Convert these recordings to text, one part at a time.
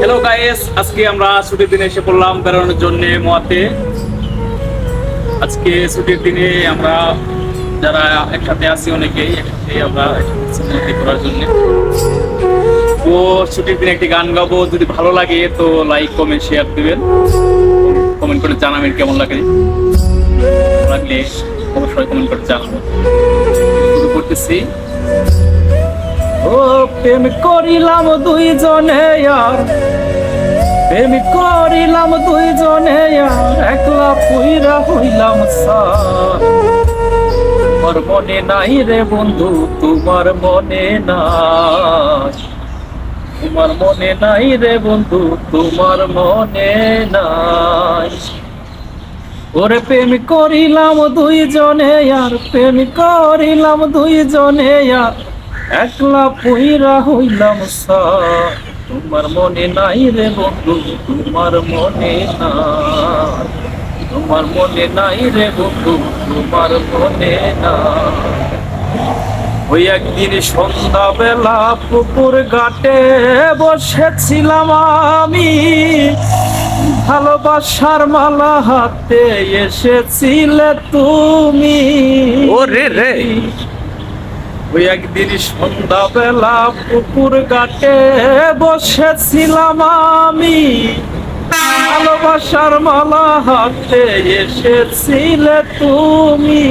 Hello guys, আজকে আমরা ছুটির দিনে এসে পড়লাম বেড়ানোর জন্য মোয়াতে। আজকে ছুটির দিনে আমরা যারা একসাথে আছি অনেকেই একসাথে আমরা একসাথে করার জন্য তো ছুটির দিনে একটি গান গাবো। যদি ভালো লাগে তো লাইক কমেন্ট শেয়ার দিবেন, কমেন্ট করে জানাবেন কেমন লাগে। লাগলে অবশ্যই কমেন্ট করে জানাবেন। শুরু করতেছি। ও প্রেম করিলাম দুইজনে আর প্রেম করিলাম দুইজনে আর একলা পুইরা হইলাম সার। তোমার মনে নাই রে বন্ধু, তোমার মনে নাই, তোমার মনে নাই রে বন্ধু, তোমার মনে নাই। ওরে প্রেম করিলাম দুইজনে আর প্রেম করিলাম দুইজনে আর একলা পুইরা হইলাম সার। তোমার মনে নাই রে বন্ধু, তোমার মনে নাই, তোমার মনে নাই রে বন্ধু, তোমার মনে নাই। ওই একদিন সন্ধ্যা বেলা পুকুর ঘাটে বসেছিলাম আমি, ভালোবাসার মালা হাতে এসেছিলে তুমি। ওরে রে, ওই একদিন সন্ধ্যা বেলা পুকুর ঘাটে বসেছিলাম আমি, ভালোবাসার মালা হাতে এসেছিলে তুমি।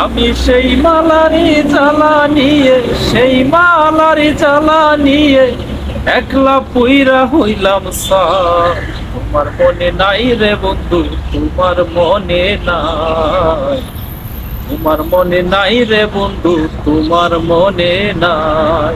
আমি সেই মালারি জ্বালা নিয়ে, সেই মালারি জ্বালা নিয়ে একলা পুইরা হইলাম সার। তোমার মনে নাই রে বন্ধু, তোমার মনে নাই, তোমার মনে নাই রে বন্ধু, তোমার মনে নাই।